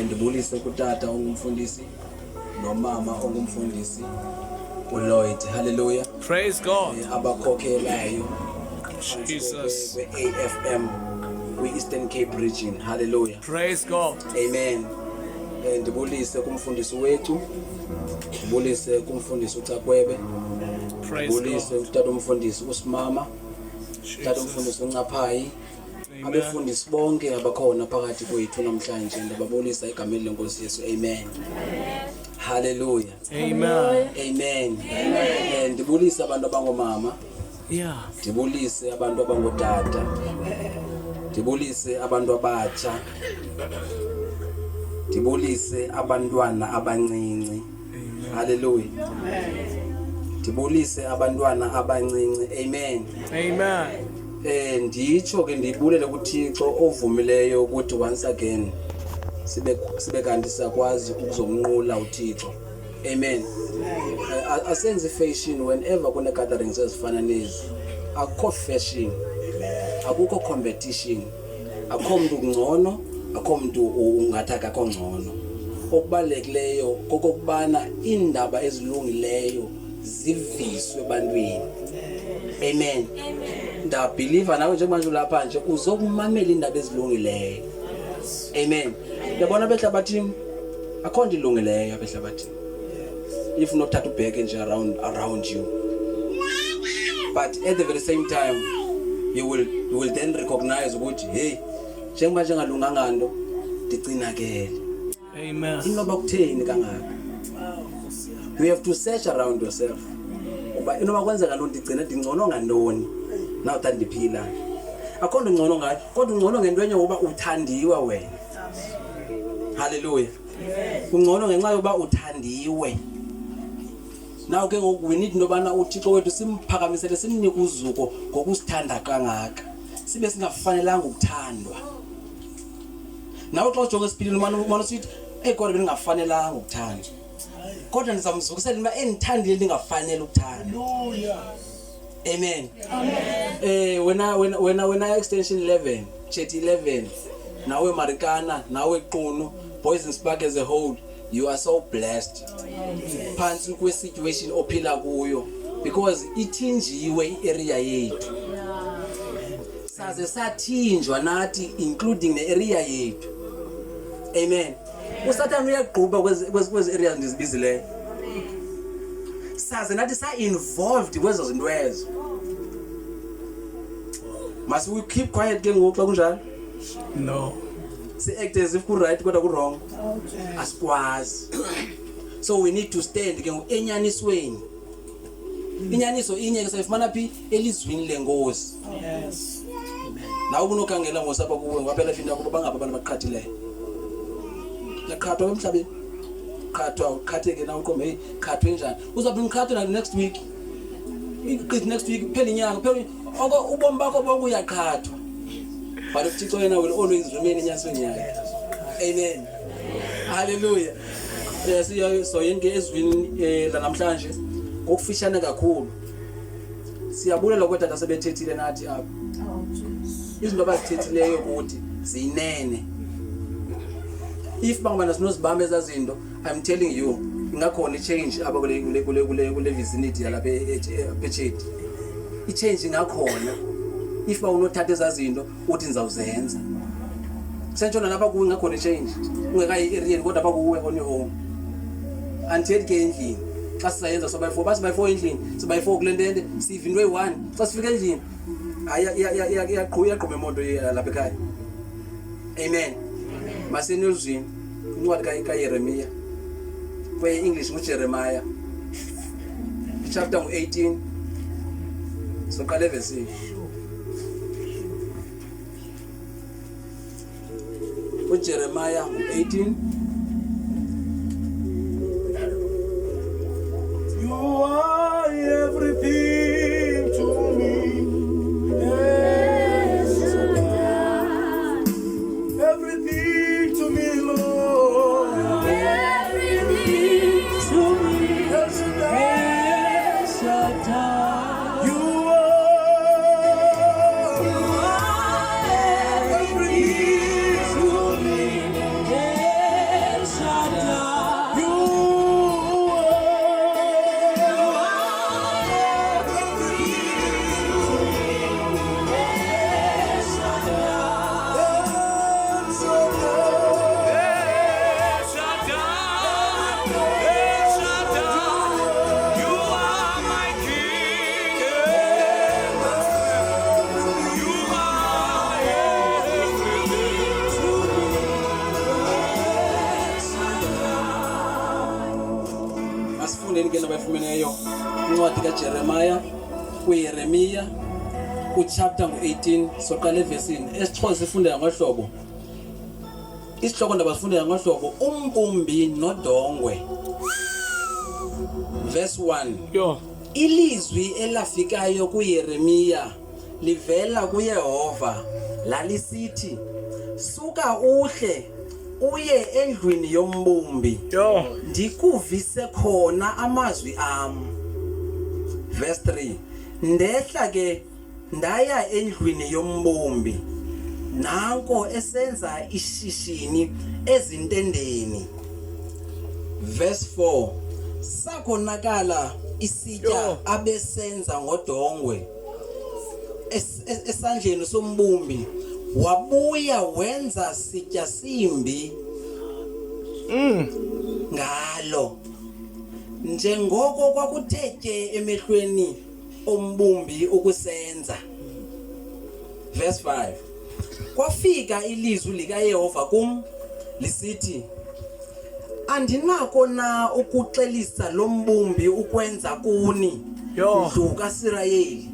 ndibulise kutata ongumfundisi nomama ongumfundisi uLloyd. Hallelujah. Praise God. Abakhokhelayo Jesus. AFM Eastern Cape region. Hallelujah. Praise God. Amen. Ndibulise kumfundisi wethu, ndibulise kumfundisi uCakwebe, ndibulise utata umfundisi uSimama, utata umfundisi uNcaphayi, abefundisi bonke abakhona phakathi kwethu namhlanje ndababulisa egameni lenkosi Yesu. Amen. Hallelujah. Amen. Amen. Ndibulise abantu abangomama, Yeah. ndibulise abantu abangotata, ndibulise abantu abatsha, ndibulise abantwana abancinci. Hallelujah. Ndibulise abantwana abancinci. Amen. Amen. Nditsho ke ndibulele kuThixo ovumileyo ukuthi once again sibe kanti sakwazi ukuzomnqula uThixo. Amen. Asenze fashion whenever kune gatherings ezifana nezi. Akukho fashion, akukho competition, akukho mntu ngcono, akukho mntu ungathi akakho ngcono. Okubalulekileyo kokubana indaba ezilungileyo ziviswe ebantwini. Amen. Ndabelieve nawe njengamanje lapha nje uzokumamela indaba ezilungileyo. Amen. Yabona behlabathini akho nto ilungileyo abehlabathini. If not thatha ubheke nje around you. But at the very same time you will then recognize ukuthi hey njengoba njengalunganga nto ndicinakele. Amen. Inoba kutheni kangaka? You have to search around yourself. Uba inoba kwenzeka lo ndigcina ndingcono ngantoni now that ndiphila. Akho nto ngcono ngayo kodwa ungcono ngento enye ngoba uthandiwe wena. Hallelujah. Ungcono ngenxa yoba uthandiwe. Now ke ngoku we need nobana uThixo wethu simphakamisele simnike uzuko ngokusithanda kangaka. Sibe singafanelanga ukuthandwa. Nawe xa ujonga esiphilini umane usithi kodwa bengingafanelanga ukuthandwa. Kodwa ndizamzukisela uma endithandile ndingafanele ukuthandwa. Hallelujah. Amen. Amen. Wena extension 11, chat 11, nawe Marikana, nawe Qunu, Boys and Spark as a whole, you are so blessed. Phansi kwe situation ophila kuyo because ithinjiwe iarea yethu. Saze sathinjwa nathi including the area yethu. Amen. Usathana uyaqhuba kwezi areas ndizibizileyo. Saze nathi sa involved kwezo zinto ezo. Must we keep quiet ke ngoku xa kunjalo? No. Si act as if ku right kodwa ku wrong. Asikwazi. So we need to stand ke enyanisweni. Inyaniso inye ke sayifumana phi elizwini lenkosi. Yes. Nawe unokhangela ngosapha kuwe ngaphela finda kuba bangapha abantu baqhathileyo. Yakhathwa emhlabeni. Khatheke na uqombe hey khathwe njani? Uzaphi ngikhathwe na next week? Next week phela inyanga phela ubomi bakho bonke uyaqhathwa. But uThixo yena will always remain enyasweni yakhe. Amen. Hallelujah. Yes, so yonke ezwini la namhlanje ngokufishane kakhulu. Siyabulela kodwa asebethethile nathi apha. Izinto abazithethileyo ukuthi zinene. If bangabana sinozibamba ezazinto, I'm telling you, ingakhona change aba kule vicinity yalapha ePecheti. I-change ingakhona. If bawunothatha ezazinto uthi nizawuzenza. Sentshona lapha kuwe ingakhona change. Ungekayi area kodwa apha kuwe on your own. Until ke endlini. Xa sizayenza so by 4 basi by 4 endlini, so by 4 kulendende, sivindwe 1. Xa sifika endlini, iyaqhuma imoto lapha ekhaya. Amen. Masenozwini incwadi kaYeremiya kwe English nguJeremiah chapter 18 so qale verse 6 uJeremiah 18 You are everything to me. Yes, everything to me, Lord. Everything to me. Yes, you are everything to me. ebuhlekeni ke nabayifumeneyo incwadi kaJeremiah uYeremiya uchapter ngo-18 soqala evesini esiXhosa ifundela ngohlobo isihloko ndaba sifundela ngohlobo umbumbi nodongwe verse 1 Yo. ilizwi elafikayo kuYeremiya livela kuYehova lalisithi suka uhle uye endlwini yombumbi Yo. ndikuvise khona amazwi am verse 3 ndehla ke ndaya endlwini yombumbi nanko esenza ishishini ezintendeni verse 4 sakonakala isitya abesenza ngodongwe esandleni sombumbi wabuya wenza sitya simbi ngalo njengoko kwakuthethe emehlweni ombumbi ukusenza verse 5 kwafika ilizwi likaYehova kum lisithi andinako na ukuxelisa lombumbi ukwenza kuni ndlu kaIsrayeli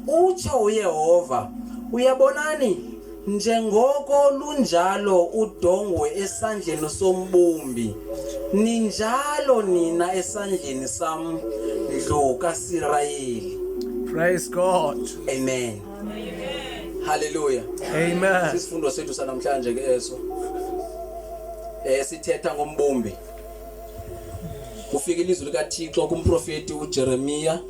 utsho uYehova uyabonani njengoko lunjalo udongwe esandleni sombumbi ninjalo nina esandleni sam ndlu kaIsrayeli. Praise God. Amen. Hallelujah. Amen. Isifundo sethu sanamhlanje ke eso sithetha ngombumbi. Kufika ilizwi likaThixo kumprofeti uJeremiya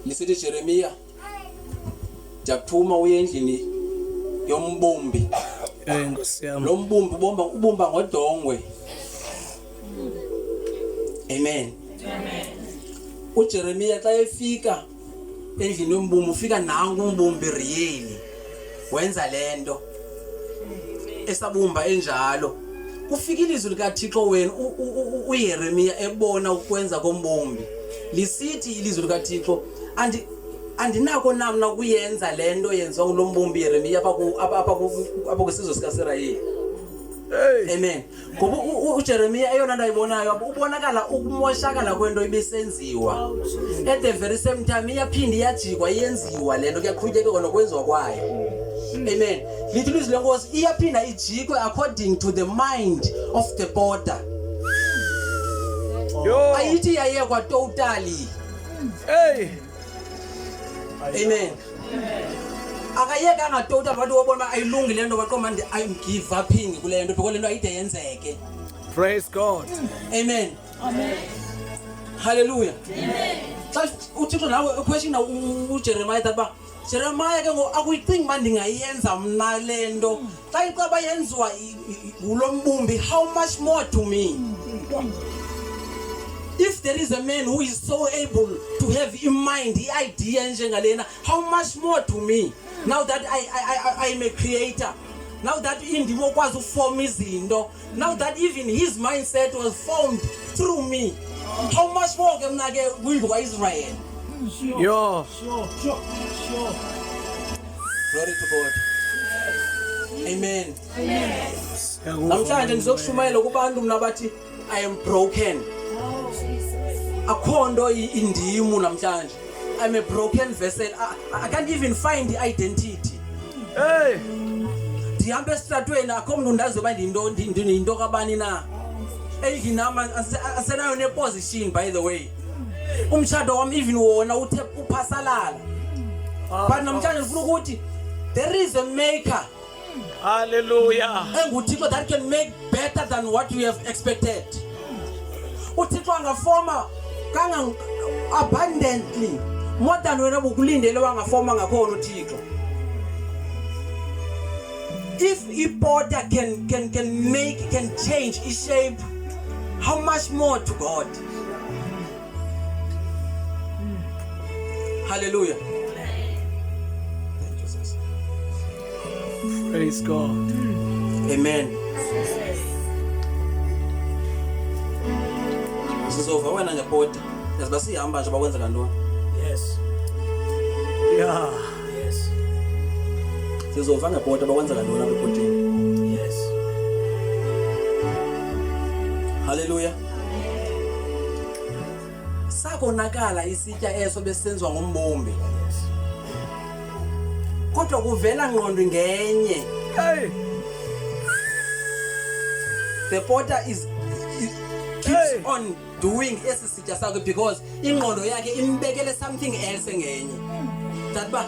lisithi Jeremiya japhuma uye endlini yombumbi Nkosi yami. lo mbumbi ubumba ngodongwe. Amen. uJeremiya xa efika endlini yombumbi ufika nangu umbumbi riyeli wenza lento esabumba enjalo. Kufika ilizwi likaThixo wena uYeremiya ebona ukwenza kombumbi lisithi ilizwi likaThixo andinako namna kuyenza lento yenziwa ngulombumbi Yeremiya apha kwisizwe sikaIsrayeli. Amen. Ngoba uJeremiya eyona nto ayibonayo ubonakala ukumoshakala kwento ibisenziwa at the very same time iyaphinda iyajikwa iyenziwa lento kuyaqhubekeka nokwenziwa kwayo. Amen. Lithi ilizwi lenkosi iyaphinda ijikwe according to the mind of the potter. Ayithi yayekwa totally. Hey. Amen. Akayeka ngatota abantu wabona ayilungi lento baqoma ndi I'm give uping kule nto because lento ayide yenzeke. Praise God. Amen. Amen. Hallelujah. Amen. Xa uThixo nawe question uJeremiah taba Jeremiah ke ngo akuyicingi manje ngayenza mina lento xa icaba yenziwa ulombumbi how much more to me. If there is a man who is so able to have in mind the idea njengalena, how much more to me? Now that I am a creator, now that indimo kwazi uform izinto, now that even his mindset was formed through me, how much more ke mina ke kwindlu kaIsrael? Yo. Sure. Glory to God. Amen. Namhlanje ngizokushumayela kubantu mina bathi I am broken. Akhondo indimu namhlanje. I'm a broken vessel. I can't even find the identity. Hey. Ndihambe estratweni akho umuntu ndazoba ndinto kabani na. Eyinama asenayo ne position by the way. Umshado wami even wona uthe uphasalala. But namhlanje ngifuna ukuthi there is a maker. Hallelujah. Enguthixo that can make better than what we have expected. uThixo angafoma kanga abundantly more than wena bukulindele wangafoma ngakhona uThixo. If a potter can change its shape, how much more to God? Hallelujah. Thank you, Jesus. Praise God. Amen. Sizova wena ngepota yaziba sihamba nje bakwenza kantoni. Yes. Yeah. Yes. Sizova ngepota bakwenza kantoni apha epotini. Yes. Hallelujah. asakonakala isitya eso besenziwa ngombumbi kodwa kuvela ngqondo ngenye. Hey. The potter keeps on doing esi sitya sakhe because ingqondo yakhe imbekele something else ngenye. That ba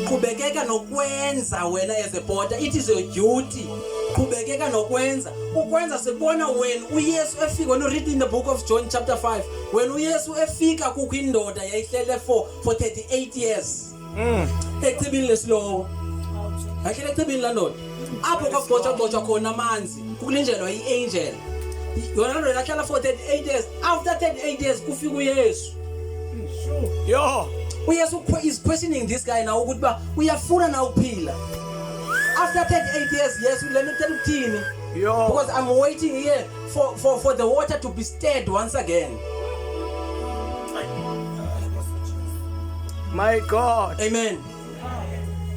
qhubekeka nokwenza wena as a potter, it is your duty. Qhubekeka nokwenza ukwenza sibona when uYesu efika. When you read in the book of John chapter 5, when uYesu efika kukho indoda yayihlele for 38 years echibini lesilo ayihlele echibini la ndoda apho kwagxotshwa khona amanzi kukulinjelwa iangel yona ndoda yahlala for 38 years. After 38 years kufika uYesu. Yo. uYesu is questioning this guy now ukuthi ba uyafuna na ukuphila. After 38 years, yes, let me tell you, because I'm waiting here for the water to be stirred once again. My God. Amen.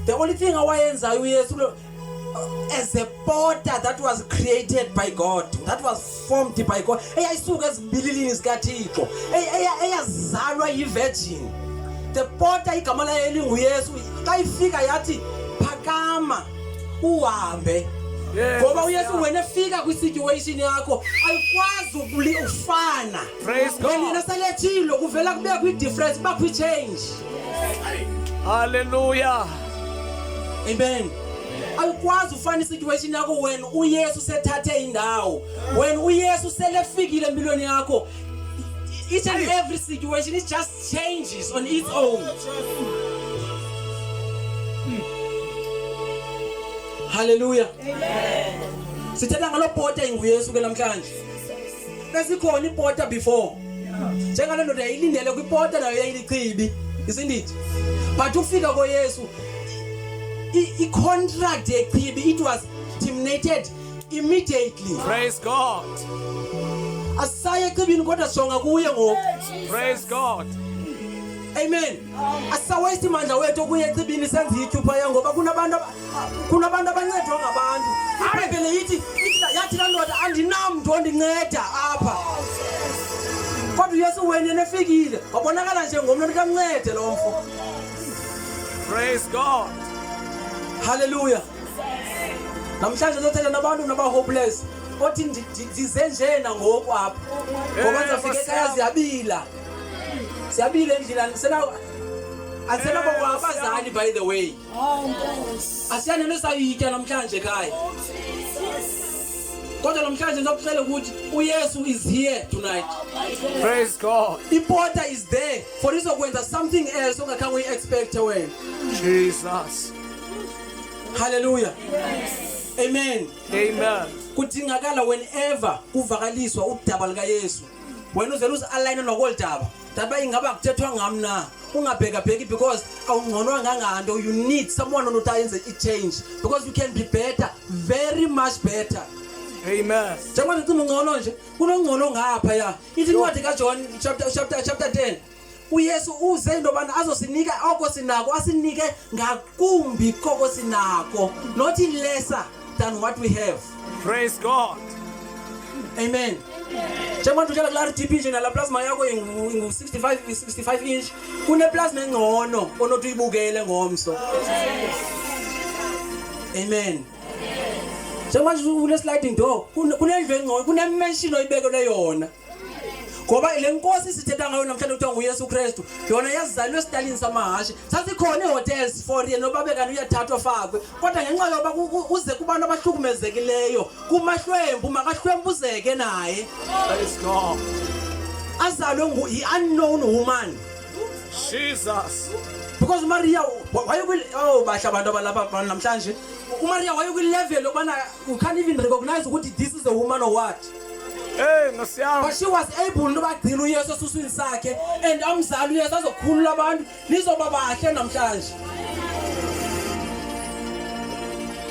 The only thing I want is as a potter that was created by God, that was formed by God. I saw as building is gatiko. Zara virgin. The potter ikamala elingu Yesu. Kai fika yati pakama. Uhambe ngoba uYesu wena efika kwisituation yakho ayikwazi ukufana. Praise God. Wena selethilo kuvela kube ku difference bakwi change. Hallelujah. Amen. Ayikwazi ufana isituation yakho when uYesu sethathe indawo. When uYesu selefikile empilweni yakho, each and every situation it just changes on its own. Hallelujah. Amen. Sithetha ngalo potter inguYesu ke namhlanje. Besikhona ipotter before. Njengale ndoda yayilindele kwipotter nayo yayilichibi. Isindithi. But ufika koYesu i-contract yechibi it was terminated immediately. Praise God. Asaye echibini kodwa jonga kuye ngoku. Praise God. Amen. Asawaste imandla wethu kuye echibini senze ityupha ya ngoba kunabantu abancedwa ngabantu. iBhayibhile yathi la ndoda andinamntu ondinceda apha. Kodwa uYesu wena nefikile wabonakala nje ngomntu okamncede lo mfo. Praise God. Hallelujah. Namhlanje sothetha nabantu naba hopeless. Othi ndize njena ngoku apha. Ngoba nzafika ekhaya ziyabila. Siyabile endleleni asena bokwabazali by the way. Asiyane nesayitya namhlanje ekhaya. Kodwa namhlanje ngizokuxela ukuthi uYesu is here tonight. Praise God. Ipotter is there for izokwenza something else ongakhange uyi-expect wena. Jesus. Hallelujah. Amen. Amen. Kudingakala whenever kuvakaliswa udaba likaYesu wena uzela uzi-align nokoldaba daba ingaba kuthethwa ngami na ungabhekabheki because awungqonwa nganganto. You need someone onotayenze i-change because you can be better, very much better. Amen. Njengoba ngicima ungcono nje kunongcono ngapha ya ithi incwadi kaJohn chapter 10 uYesu uze into bana azosinika oko sinako asinike ngakumbi koko sinako, not lesser than what we have. Praise God. Amen. Njengoba njalo kula RDP nje nala plasma yakho ingu 65 inch kune plasma engcono onothi uyibukele ngomso. Amen. Njengoba nje ule sliding door kunendlu engcono kunemention oyibekelwe yona. Ngoba ile nkosi sithetha ngayo namhlanje kuthiwa nguYesu Kristu yona yazalwe esitalini samahashi. Sasikhona ihotels for yena nobabe kanti uyathathwa fakwe kodwa ngenxa yoba uze kubantu abahlukumezekileyo kumahlwembu makahlwembuzeke naye. Praise God. Azalwe ngu-unknown woman. Jesus. Because Maria basha abantu abalapha namhlanje uMaria wayekwi-level yokubana you can't even recognize ukuthi this is a woman or what. Hey, ngosiyami. But she was able to bagcina uYesu esuswini sakhe and amzali uYesu azokhulula abantu lizoba bahle namhlanje.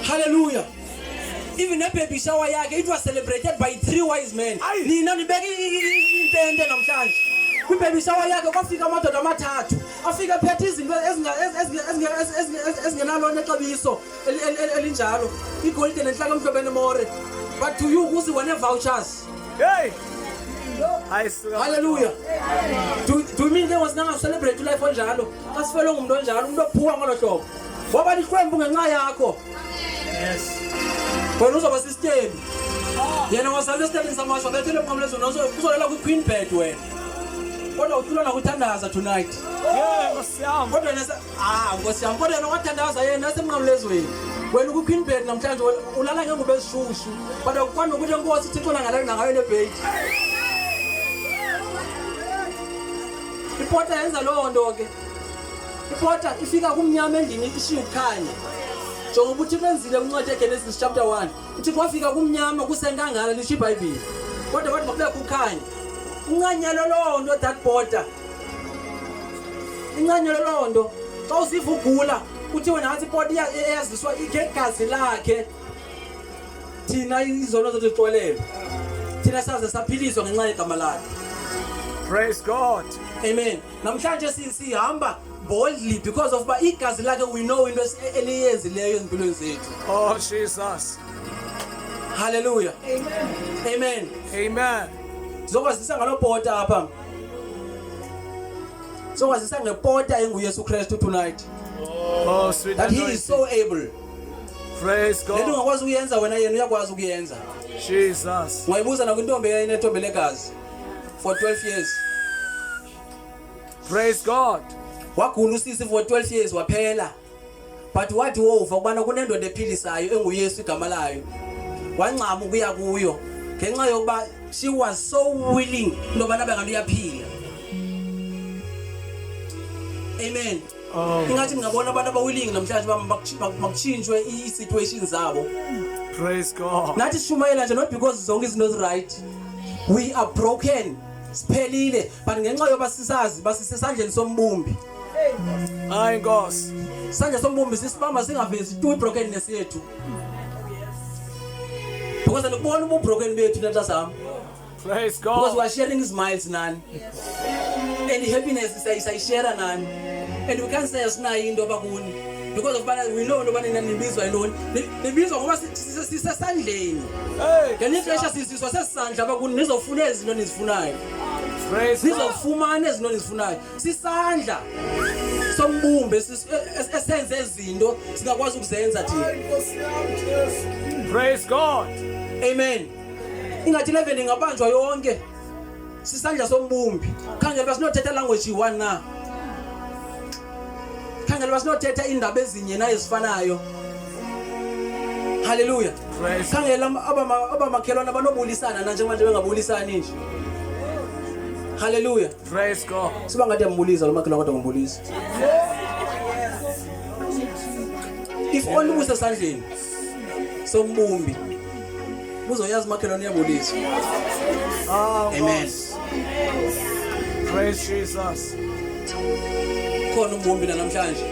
Hallelujah. Even a baby shower yakhe it was celebrated by 3 wise men. Nina nibeke intente namhlanje. Kwi-baby shower yakhe kwafika amadoda amathathu afika phethe izinto ezingenalo nexabiso elinjalo igolide nenhlaka emhlobene more. But to you kuzi wene vouchers. Hey. Hallelujah. Do you mean there was nanga celebrate life onjalo? Asifele ngumuntu onjalo, umuntu ophuka ngalo hlobo. Ngoba lihlwembu ngenxa yakho. Yes. Wena uzoba system. Yena wasale system samashwa bethele umqamlezo uzolela ku queen bed wena. Kodwa uthula nakuthandaza tonight. Yeah, ngosiyami. Kodwa nesa ngosiyami kodwa yena wathandaza yena nasemqamlezweni. Wena ku queen bed namhlanje ulala ngengubo ezishushu. Kodwa kwani ukuthi inkosi ithixo ngalala ngayo le bed. Ipota yenza lo nto ke. Ipota ifika kumnyama endlini ishiya ukukhanya. Jonga ukuthi kwenzile uncwadi eGenesis chapter 1. Uthi kwafika kumnyama kusenkangala lisho iBhayibheli. Kodwa bathi makubekho ukukhanya. Uncanyelo lo nto that porter. Uncanyelo lo nto. Xa usifa ugula uthi wena ngathi ipota iyaziswa igazi lakhe. Thina izono zethu zixolele. Thina saze saphiliswa ngenxa yegama lakhe. Praise God. Amen. Namhlanje sihamba boldly because of igazi lakhe we know into eliyenzileyo empilweni zethu. Oh Jesus. Hallelujah. Amen. Amen. Zokwazisa ngalopota apha. Zokwazisa ngepota enguYesu Kristu tonight. Oh sweet that he is so able. Praise God. Lento ungakwazi ukuyenza wena yena uyakwazi ukuyenza. Jesus. Wayibuza nakwintombi eyayinethombe legazi for 12 years. Praise God. Wagula usisi for 12 years waphela. But wathi wova kubana kunendoda ephilisayo enguYesu igama layo. Wancama ukuya kuyo ngenxa yokuba she was so willing intoba nabe uyaphila. Amen. Ingathi ngabona abantu abawilling namhlanje bakutshintshwe i-situations zabo. Praise God. Nathi sishumayela nje not because zonke izinto ezi right. We are broken. Siphelile but ngenxa yoba sisazi basisesandleni sombumbi. Hayi Nkosi. Sandla sombumbi sisibamba singavezi tu brokenness yethu. Because ukubona ubu broken bethu natha sami. Praise Because we God. are sharing smiles nani. And happiness is share nani. And we can't say asinayo into abakuni. Because of we know into bana nibizwa yiloni. Nibizwa ngoba sisesandleni. Hey. Ngenixesha sisizwa sesandla abakuni nizofuna izinto nizifunayo. Praise God. Nizofumana izinto nizifunayo. Sisandla sombumbe esenze izinto singakwazi ukuzenza thina. Praise God. Amen. Ingathi 11 ngabanjwa yonke. Sisandla sombumbi. Khangela basinothetha language yi1 na. Khangela basinothetha indaba ezinye na ezifanayo. Hallelujah. Praise. Khangela abamakhelwana abanobulisana na njengoba bengabulisani nje. Hallelujah. Praise God. Siba ngathi ambulisa lo makhelwana kodwa ngombulisa. If only usesandleni sombumbi uzoyazi makhelwane yambulisa. Amen. Praise Jesus. Khona umbumbi namhlanje.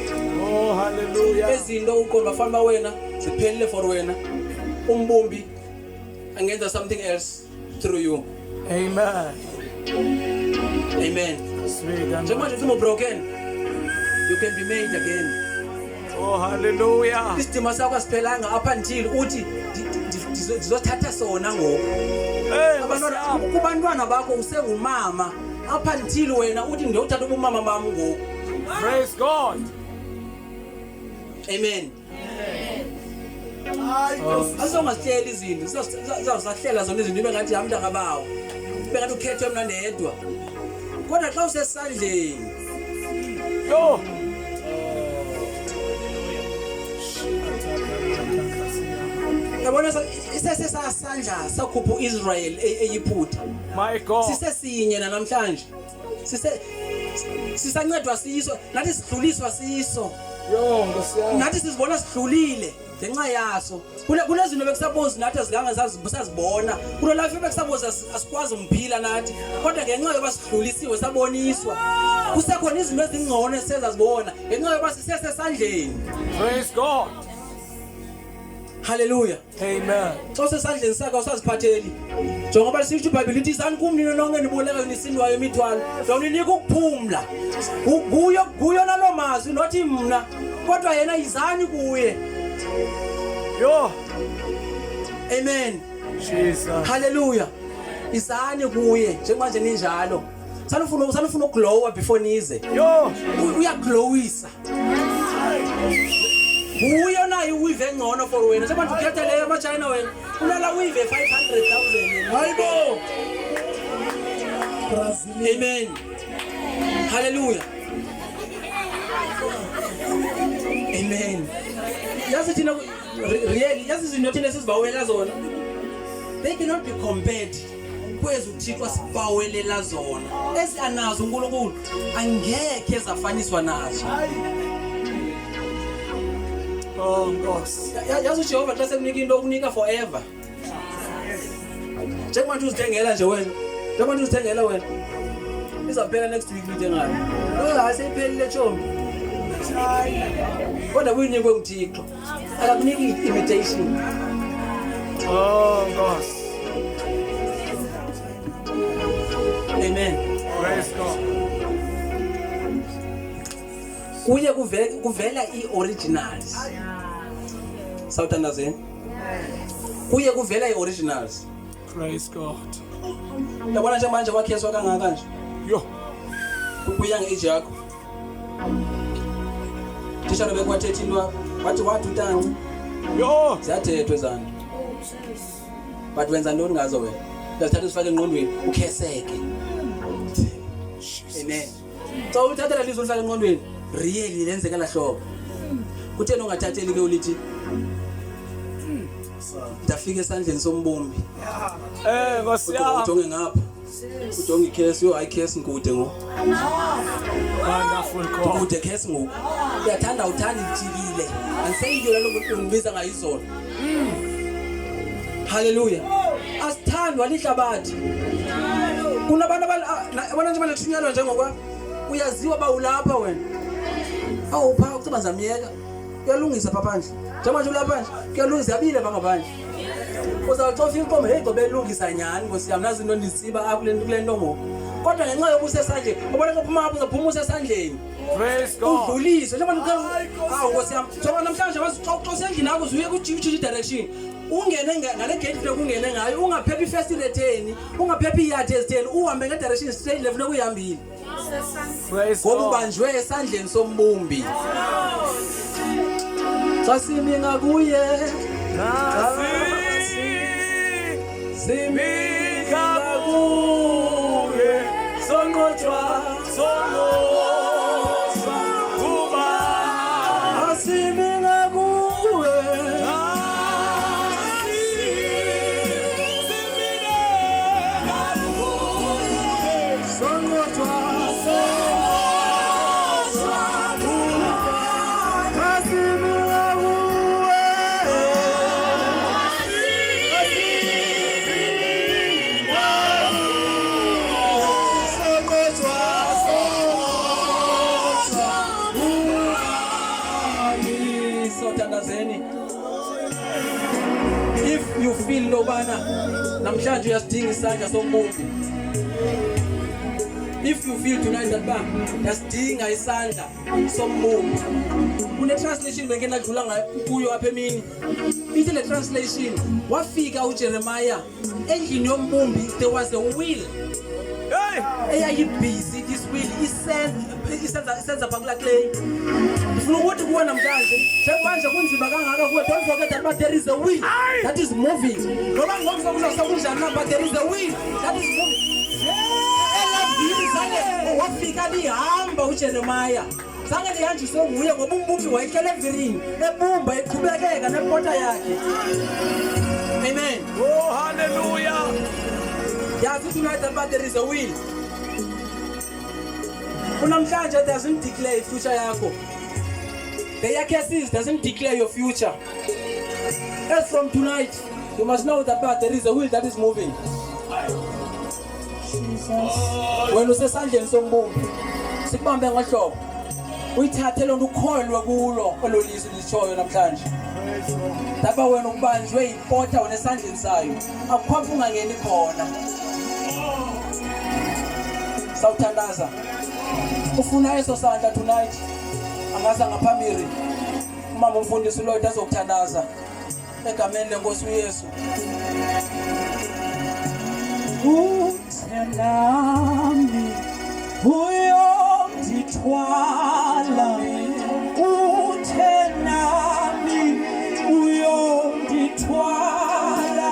Oh hallelujah. Ezinto uqonda bafanele wena ziphelele for wena. Umbumbi angenza something else through you. Amen. Amen. Sweet and Njengoba nje broken, you can be made again. oh hallelujah. Isidima sakho asiphelanga up until uthi ndizothatha sona ngoku. Hey, Kubantwana bakho usengumama up until wena uthi ndiyothatha ubumama bami ngoku. praise God. Amen. Asongasihleli izinto sizawusahlela zona izinto ibe ngathi hamntu akabawo ibe ngathi ukhethwe mna ndedwa kodwa xa usesandleni Yo. yabona isesesasandla sakhupha uIsrael eyiphutha. My God. Sisesinye namhlanje sisancedwa siso nathi sidluliswa siso. Yo, ngosiyami. Nathi sizibona sidlulile ngenxa yaso. Kunezinto bekusuppose nathi sizibona. Kulo life bekusuppose asikwazi umphila nathi. Kodwa ngenxa yoba sidlulisiwe saboniswa. Kusekhona izinto ezingcono esizazibona ngenxa yoba sisesandleni. Praise God. Hallelujah. Amen. Xa usesandleni sakho usaziphatheli. Njengoba lisitsho iBhayibheli lithi isani kumnini nonke niboleka nisindwayo imithwalo. Ndawuninika ukuphumla. Kuyo nalo mazwi nothi mina kodwa yena izani kuye. Yo. Amen. Jesus. Hallelujah. isani kuye njengamanje ninjalo sanifuna ukuglowa before nize Yo. uyaglowisa uyo nayo uyive engcono for wena njengamanje ukhetha leyo amachina wena unala uyive 500,000 hayibo amen hallelujah amen yazi thina really yazi izinto thina sizibawela zona they cannot be compared kwezi uThixo sibawelela zona esanazo uNkulunkulu angeke ezafaniswa nazo. Oh Nkosi. Yazi uJehova xa sekunika into ukunika forever njengamanje uzithengela nje wena njengamanje uzithengela wena izaphela next week ngithengayo hayi seyiphelile chomi kodwa kuyinikwe uThixo akakuniki invitation. Oh Nkosi. Amen. Praise God. Kuye kuvela i-originals. Sawuthandazeni? Kuye kuvela i-originals. Praise God. Yabona nje manje wakheswa kangaka nje. Yo. Kuya ngeage yakho. Tishara bekwathethi into wathi utanci. Yo. Ziyathethwa ezanto. But wenza ntoni ngazo wena? Uyazithatha usifake engqondweni ukheseke. Amen. So uthathela lizwe ulifake engqondweni really lenzeka la hlobo. Kutheni ungathatheli ke ulithi ndafika esandleni sombumbi. Nkosi yami. Ujonge ngapha. Ujonge ikhesi yo ikhesi ngikude ngo. Wonderful God. Ngikude ikhesi ngoku. Uyathanda uthanda ijikile. Angiseyilo lokho ungibiza ngayizona. Hallelujah. Asithandwa lihlabathi. Kunabantu abana nje baleshunyalwa njengokwa uyaziwa bawulapha wena. Awupha ukusebenza miyeka. Uyalungisa paphandle. Njengoba ulapha nje kuyalungisa yabile bangaphandle. Uzawucofa inkomo hey gcobe elungisa nyani Nkosi yami nazi into ndisiba akule nto ngoku. Kodwa ngenxa yokusa esandleni ubona ukuphuma apho uzaphumusa esandleni. Praise God. Udlulise njengoba Nkosi yami njengoba namhlanje wasixoxa endlini yakho uzuye ku-change direction. Ungene ngale gate flek ungene ngayo ungaphephi first retheni ungaphephi iyard ezitheni uhambe nge direction straight left lokuyihambile. Praise Ngoba God. ubanjwe esandleni sombumbi. Sasimi ngakuye Simi ngakuye sonqotshwa kuba Sasimi ngakuye if you feel lobana namhlanje uyasidinga isandla sombumbi, if you feel tonight that ba yasidinga isandla sombumbi, kune translation bengena dlula ngayo kuyo apha emini ithi le translation wafika uJeremiah endlini yombumbi there was a wheel. Hey! Eyayibhizi this wheel isenza phakula clay. Ufuna ukuthi kuwe namhlanje njengamanje kunzima kangaka kuwe don't forget that there is a wheel that is moving. Ngoba ngomso kuzasekunjani na but there is a wheel that is moving. Elavini sale wafika lihamba uJeremiah. Sange lihanjiswe nguye ngoba umbumbi wayehlele evirini ebumba eqhubekeka nepota yakhe. Amen. Oh hallelujah. Yazi tonight that there is a will. Unamhlanje doesn't declare future yakho. The cases doesn't declare your future. As from tonight, you must know that there is a will that is moving. When you say sandleni sombumbi, sikubambe ngohlobo. Uyithathe lo ukholwe kulo ololizwi lishoyo namhlanje. Lapha wena ubanjwe ipota wena esandleni sayo. Akukhapha ungangeni khona. Sawuthandaza. Ufuna eso sandla tonight. Angaza ngaphambili. Umama umfundisi Lloyd azokuthandaza egameni leNkosi uYesu. uthenami uyondithwala, uthenami uyondithwala,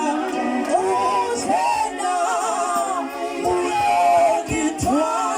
uthenami uyondithwala.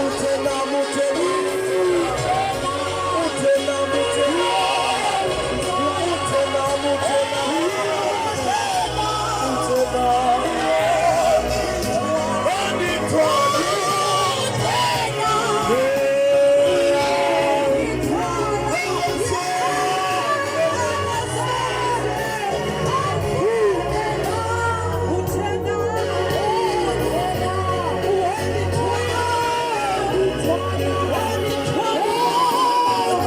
Uthenami